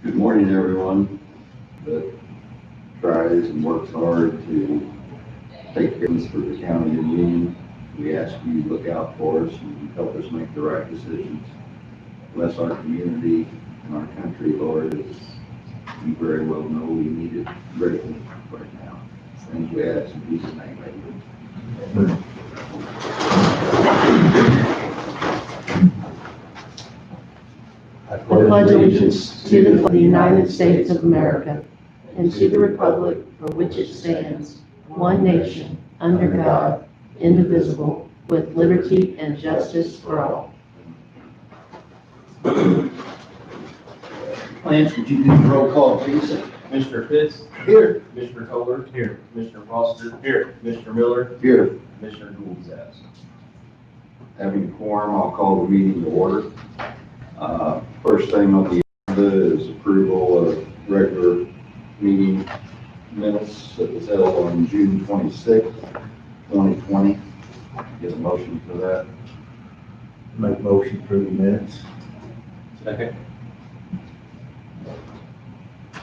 Good morning, everyone that tries and works hard to take care of this for the county of Union. We ask you to look out for us and help us make the right decisions. Bless our community and our country, Lord, as you very well know we need it greatly right now. Things we ask in Jesus' name, amen. I pledge allegiance to the United States of America and to the republic for which it stands, one nation, under God, indivisible, with liberty and justice for all. Lance, would you do the roll call, please? Mr. Pitts? Here. Mr. Kohler? Here. Mr. Foster? Here. Mr. Miller? Here. Mr. Gould is absent. Having quorum, I'll call the meeting to order. First thing on the agenda is approval of regular meeting minutes that was held on June 26th, 2020. Get a motion for that. Make motion for the minutes. Second.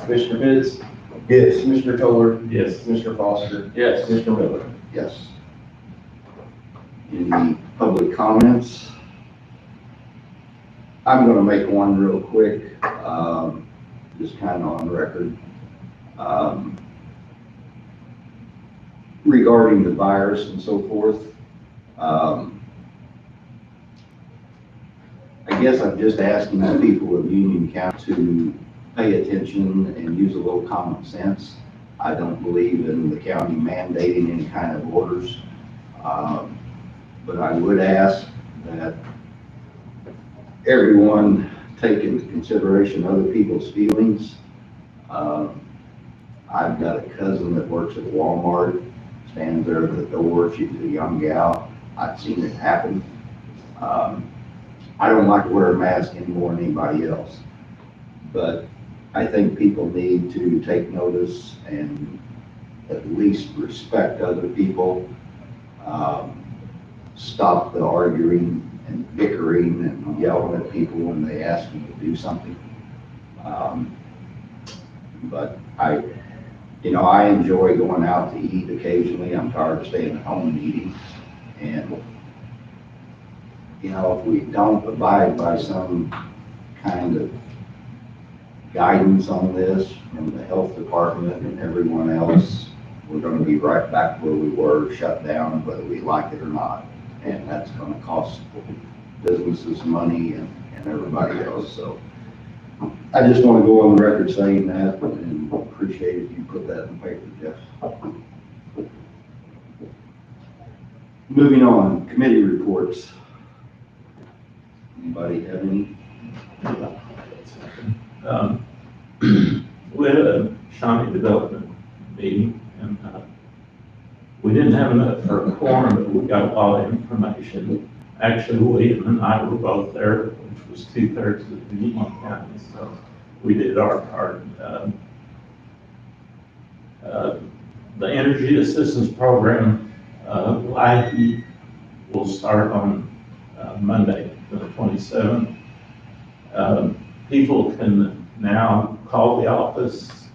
Mr. Pitts? Yes. Mr. Kohler? Yes. Mr. Foster? Yes. Mr. Miller? Yes. Any public comments? I'm going to make one real quick, just kind of on record. Regarding the virus and so forth. I guess I'm just asking the people of Union County to pay attention and use a little common sense. I don't believe in the county mandating any kind of orders. But I would ask that everyone take into consideration other people's feelings. I've got a cousin that works at Walmart, stands there at the door. She's a young gal. I've seen it happen. I don't like to wear a mask any more than anybody else, but I think people need to take notice and at least respect other people. Stop the arguing and bickering and yelling at people when they ask you to do something. But I enjoy going out to eat occasionally. I'm tired of staying at home and eating. And, if we don't abide by some kind of guidance on this from the health department and everyone else, we're going to be right back where we were, shut down, whether we like it or not. And that's going to cost businesses money and everybody else. So I just want to go on the record saying that and appreciate if you put that in paper, Jeff. Moving on, committee reports. Anybody have any? We had a Shawnee development meeting, and we didn't have enough for a quorum, but we got a lot of information. Actually, William and I were both there, which was 2/3 of the Union County, so we did our part. The Energy Assistance Program, LIHEAP, will start on Monday, the 27th. People can now call the office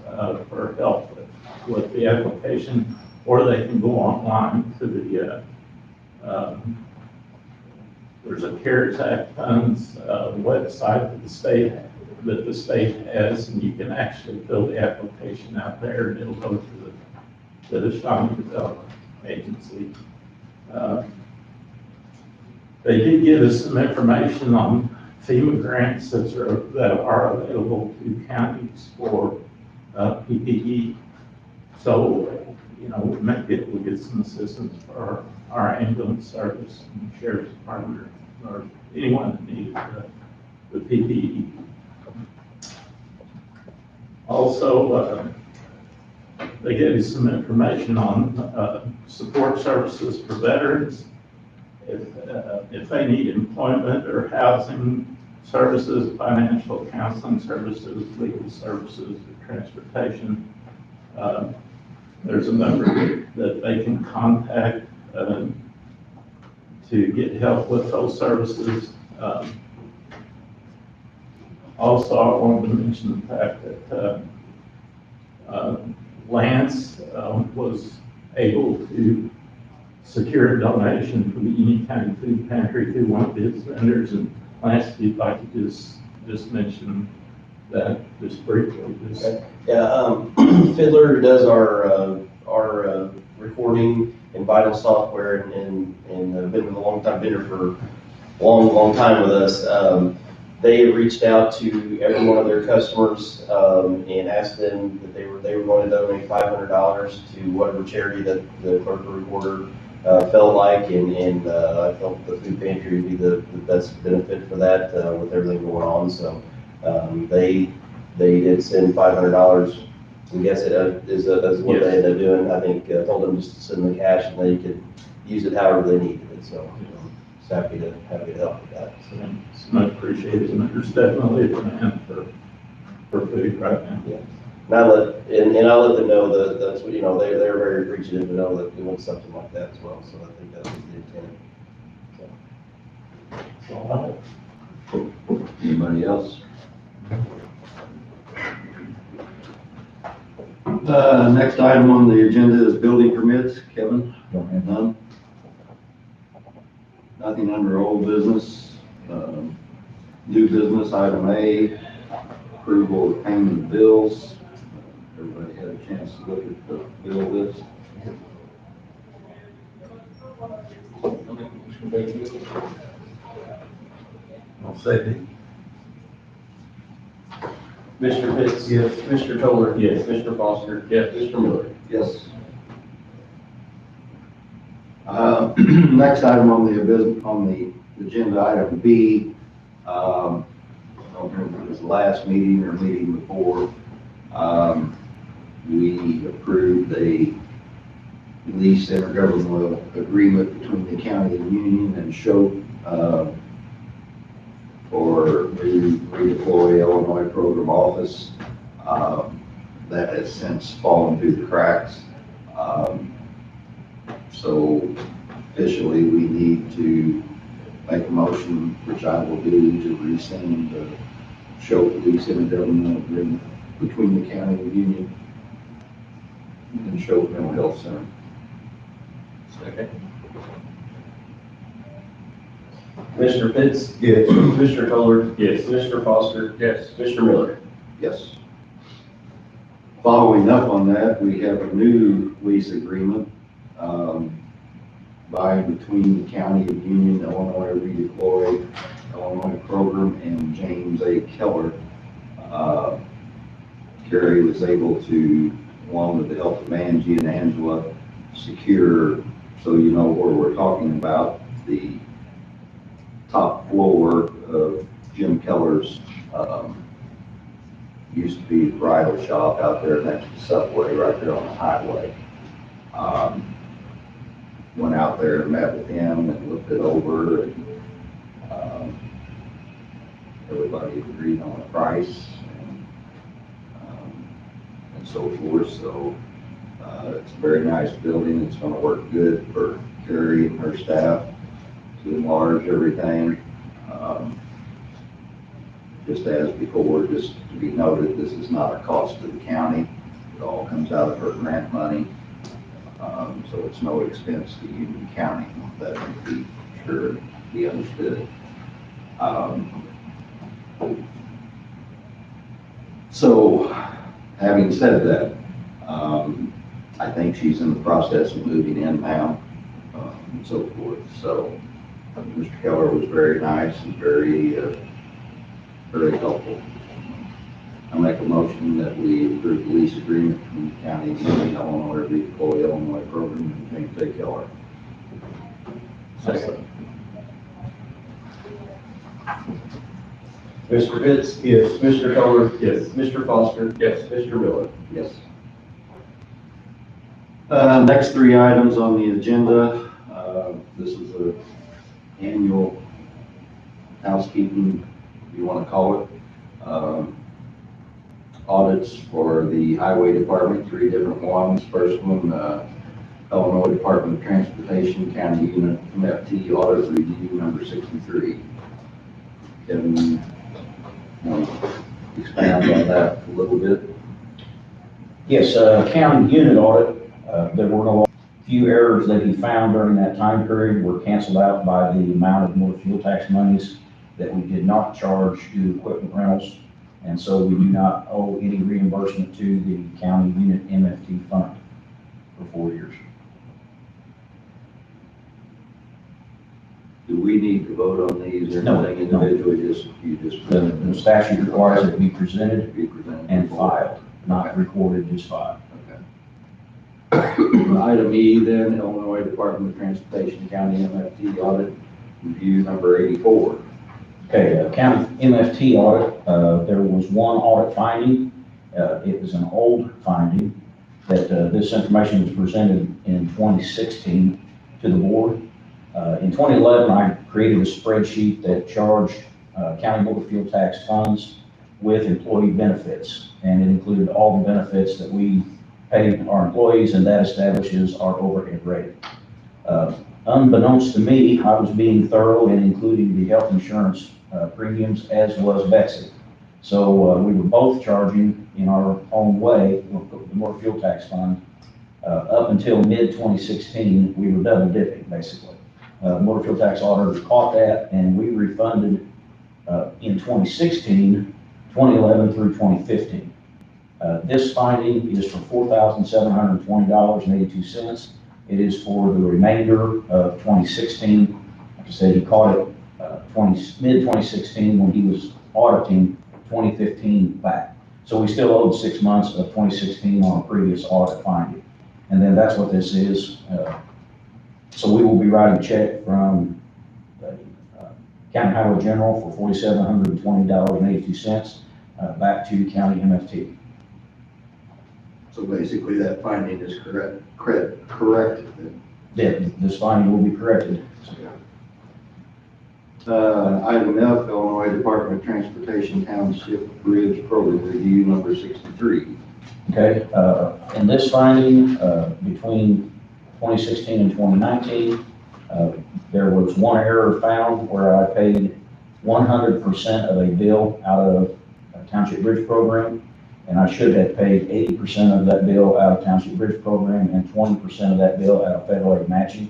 for help with the application, or they can go online to the, there's a CARES Act funds website that the state has, and you can actually fill the application out there, and it'll go to the Shawnee Development Agency. They did give us some information on FEMA grants that are available to counties for PPE. So, we'll get some assistance for our ambulance service and sheriff's department or anyone that needs the PPE. Also, they gave us some information on support services for veterans. If they need employment or housing services, financial counseling services, legal services, or transportation, there's a number that they can contact to get help with those services. Also, I wanted to mention the fact that Lance was able to secure a donation from the Union County Food Pantry through one of his vendors. And Lance, if you'd like to just mention that just briefly. Okay. Yeah, Fiddler does our recording and vital software and been with a long time vendor for a long time with us. They have reached out to every one of their customers and asked them that they were going to donate $500 to whatever charity that the clerk or recorder felt like, and I felt the food pantry would be the best benefit for that with everything going on. So they did send $500. I guess that's what they ended up doing. I think told them just to send them the cash and they could use it however they needed it. So just happy to help with that. So. It's much appreciated, and there's definitely a demand for food right now. Yeah. And I let them know that that's what, they're very appreciative to know that we want something like that as well. So I think that was the intent. So. Anybody else? Next item on the agenda is building permits. Kevin? Don't have None? Nothing under old business. New business, item A, approval of payment of bills. Everybody had a chance to look at the bill list. I'll second. Mr. Pitts? Yes. Mr. Toller? Yes. Mr. Foster? Yes. Mr. Miller? Yes. Next item on the agenda, item B. I don't remember if it was the last meeting or meeting before. We approved a lease intergovernmental agreement between the county and union and Shope for the redeploy Illinois program office. That has since fallen through the cracks. So officially, we need to make a motion, which I will do, to rescind the Shope lease intergovernmental agreement between the county and union and Shope Mental Health Center. Second. Mr. Pitts? Yes. Mr. Toller? Yes. Mr. Foster? Yes. Mr. Miller? Yes. Following up on that, we have a new lease agreement by and between the County of Union, Illinois Redeploy Illinois Program, and James A. Keller. Kerry was able to, along with the help of Angie and Angela, secure, so you know where we're talking about, the top floor of Jim Keller's used to be the bridal shop out there next to Subway, right there on the highway. Went out there and met with him and looked it over, and everybody agreed on a price and so forth. So it's a very nice building. It's going to work good for Carrie and her staff to enlarge everything. Just as before, just to be noted, this is not a cost to the county. It all comes out of her grant money. So it's no expense to Union County. That would be sure to be understood. So having said that, I think she's in the process of moving in now, and so forth. So Mr. Keller was very nice and very helpful. I make a motion that we approve the lease agreement between the county and Illinois Redeploy Illinois Program and James A. Keller. Second. Mr. Pitts? Yes. Mr. Toller? Yes. Mr. Foster? Yes. Mr. Miller? Yes. Next three items on the agenda. This is a annual housekeeping, if you want to call it. Audits for the highway department, three different ones. First one, Illinois Department of Transportation County Unit MFT Audit Review number 63. Kevin, want to expound on that a little bit? Yes, county unit audit, there were no, few errors that he found during that time period were canceled out by the amount of motor fuel tax monies that we did not charge to equipment rentals. And so we do not owe any reimbursement to the county unit MFT fund for 4 years. Do we need to vote on these or No, anything no. individually, you just The statute requires it to be presented be presented? and filed, not recorded, just filed. Item E then, Illinois Department of Transportation County MFT audit review number 84. Okay, county MFT audit, there was one audit finding. It was an old finding that this information was presented in 2016 to the board. In 2011, I created a spreadsheet that charged county motor fuel tax funds with employee benefits, and it included all the benefits that we pay our employees, and that establishes our overhead rate. Unbeknownst to me, I was being thorough in including the health insurance premiums, as was Betsy. So we were both charging in our own way, the motor fuel tax fund. Up until mid-2016, we were double dipping, basically. Motor fuel tax auditors caught that, and we refunded in 2016, 2011 through 2015. This finding is for $4,720.82. It is for the remainder of 2016. Like I said, he caught it mid-2016 when he was auditing 2015 back. So we still owed 6 months of 2016 on a previous audit finding. And then that's what this is. So we will be writing a check from the County Highway General for $4,720.82 back to County MFT. So basically, that finding is corrected then. Yeah, this finding will be corrected. Item F, Illinois Department of Transportation Township Bridge Program Review number 63. Okay, in this finding, between 2016 and 2019, there was one error found where I paid 100% of a bill out of a Township Bridge Program, and I should have paid 80% of that bill out of Township Bridge Program and 20% of that bill out of federal aid matching.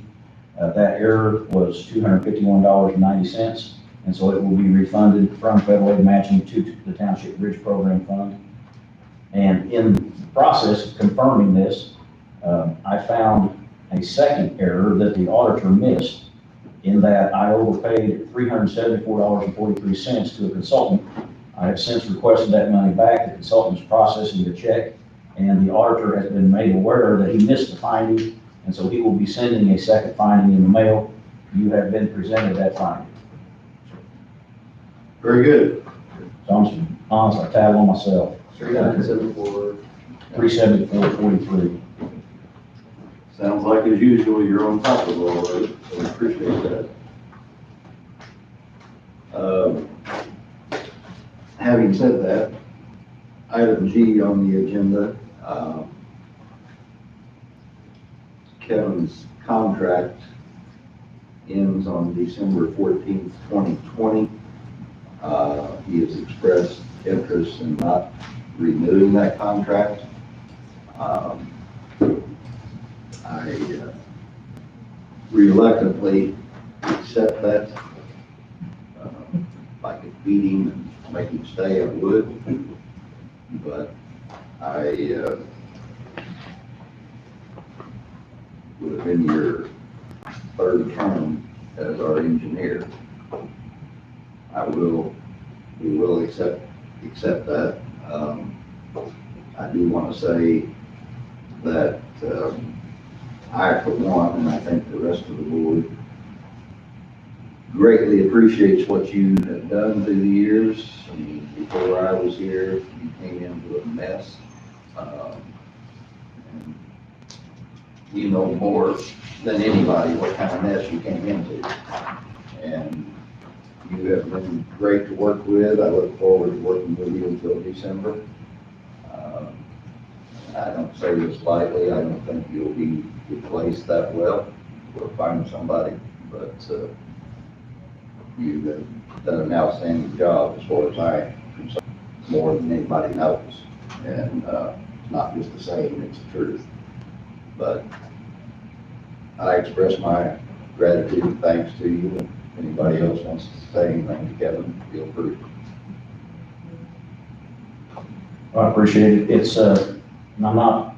That error was $251.90, and so it will be refunded from federal aid matching to the Township Bridge Program Fund. And in the process of confirming this, I found a second error that the auditor missed, in that I overpaid $374.43 to a consultant. I have since requested that money back. The consultant is processing the check, and the auditor has been made aware that he missed the finding, and so he will be sending a second finding in the mail. You have been presented that finding. Very good. So I'm honest, I tabbed on myself. 3974. 374.43. Sounds like as usual, you're on top of all of it, so we appreciate that. Having said that, item G on the agenda, Kevin's contract ends on December 14th, 2020. He has expressed interest in not renewing that contract. I reluctantly accept that. If I could beat him and make him stay, I would. But I would have been your third term as our engineer. We will accept that. I do want to say that I, for one, and I think the rest of the board, greatly appreciates what you have done through the years. I mean, before I was here, you came into a mess. And you know more than anybody what kind of mess you came into. And you have been great to work with. I look forward to working with you until December. I don't say this lightly. I don't think you'll be replaced that well. We'll find somebody, but you've done an outstanding job as far as I'm concerned. more than anybody knows. And, not just the saying, it's the truth. But I express my gratitude and thanks to you. If anybody else wants to say anything to Kevin, feel free. I appreciate it. It's, and I'm not,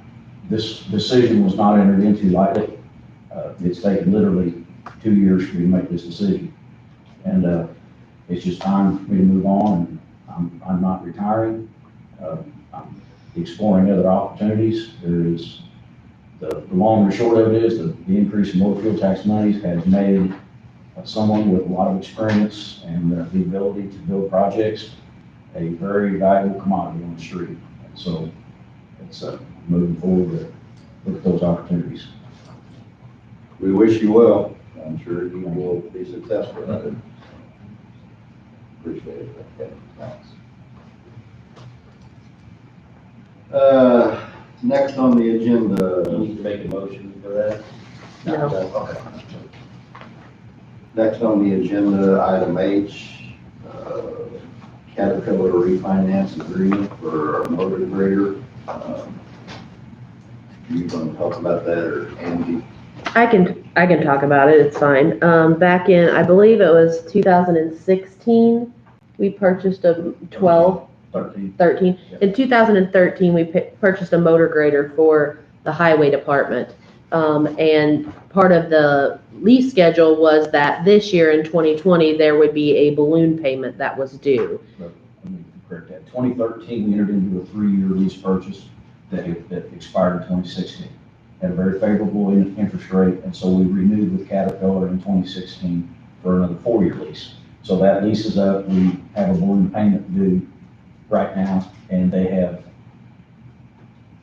this decision was not entered into lightly. It's taken literally 2 years for me to make this decision. And, it's just time for me to move on, and I'm not retiring. I'm exploring other opportunities. There is, the long and short of it is that the increase in motor fuel tax monies has made someone with a lot of experience and the ability to build projects a very valuable commodity on the street. And so it's moving forward to look at those opportunities. We wish you well. I'm sure you will be successful at it. Appreciate it. Okay, thanks. Next on the You agenda. need to make a motion for that? No. Okay. Next on the agenda, item H, Caterpillar refinance agreement for our motor grader. You gonna talk about that, or Angie? I can talk about it, it's fine. Back in, I believe it was 2016, we purchased a 13. In 2013, we purchased a motor grader for the highway department. And part of the lease schedule was that this year in 2020, there would be a balloon payment that was due. Let me correct that. 2013, we entered into a 3-year lease purchase that expired in 2016. Had a very favorable interest rate, and so we renewed with Caterpillar in 2016 for another 4-year lease. So that lease is up. We have a balloon payment due right now, and they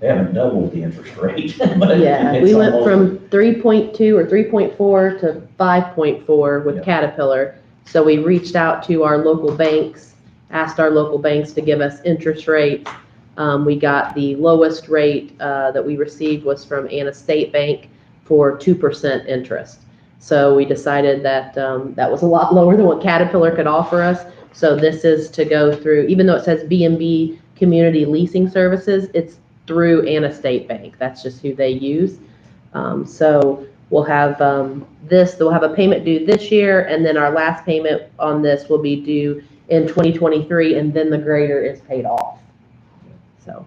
haven't doubled the interest rate. But Yeah, it's we went almost- from 3.2 or 3.4 to 5.4 with Yeah. Caterpillar. So we reached out to our local banks, asked our local banks to give us interest rates. We got the lowest rate that we received was from Anna State Bank for 2% interest. So we decided that that was a lot lower than what Caterpillar could offer us. So this is to go through, even though it says B&B Community Leasing Services, it's through Anna State Bank. That's just who they use. So we'll have we'll have a payment due this year, and then our last payment on this will be due in 2023, and then the grader is paid off. So,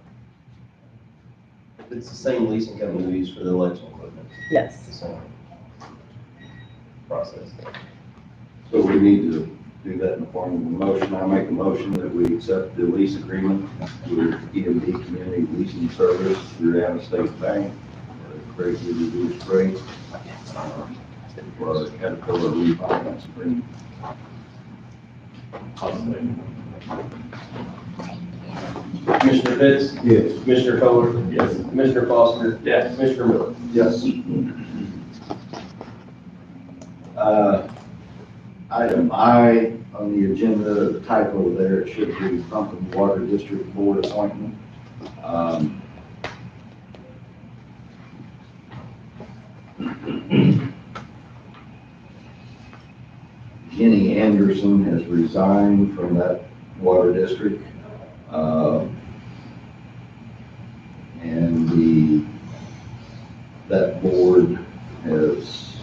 It's the same leasing company we use for the election equipment. yes. It's the same process. So we need to do that in the form of a motion. I make a motion that we accept the lease agreement with E&B Community Leasing Service through Anna State Bank, greatly reduced rate, for our Caterpillar refinance agreement. Commissioner Fitz? Yes. Commissioner Kohler? Yes. Commissioner Foster? Yes. Commissioner Miller? Yes. Item I on the agenda, the typo there, it should be Pumpkin Water District Board appointment. Jenny Anderson has resigned from that water district. And that board has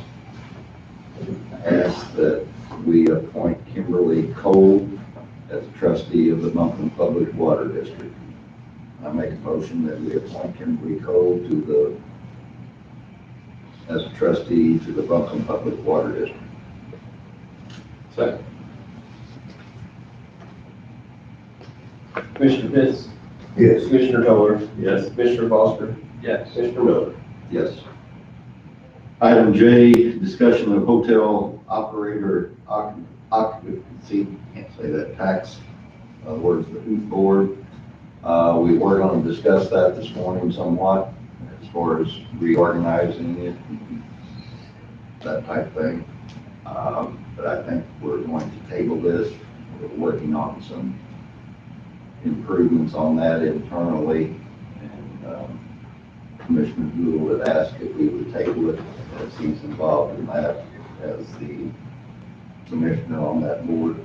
asked that we appoint Kimberly Cole as trustee of the Buncombe Public Water District. I make a motion that we appoint Kimberly Cole as a trustee to the Buncombe Public Water District. Second. Commissioner Fitz? Yes. Commissioner Kohler? Yes. Commissioner Foster? Yes. Commissioner Miller? Yes. Item J, discussion of hotel operator occupancy, can't say that, tax, in other words, the HOOT board. We were going to discuss that this morning somewhat, as far as reorganizing it, that type of thing. But I think we're going to table this. We're working on some improvements on that internally. And Commissioner Gould had asked if we would table it, as he's involved in that as the commissioner on that board.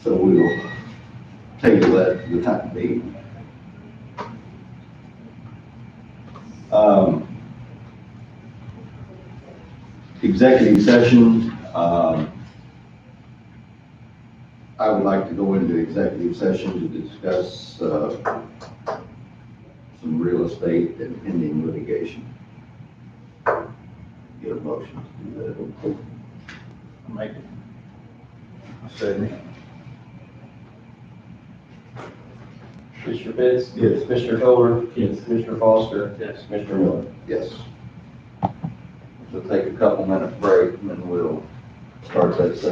So we'll table that for the time being. Executive session, I would like to go into executive session to discuss, some real estate and pending litigation. Get a motion to do that. Make it. Second. Mr. Pitts? Yes. Mr. Kohler? Yes. Mr. Foster? Yes. Mr. Miller? Yes. We'll take a couple minute break and then we'll start that session.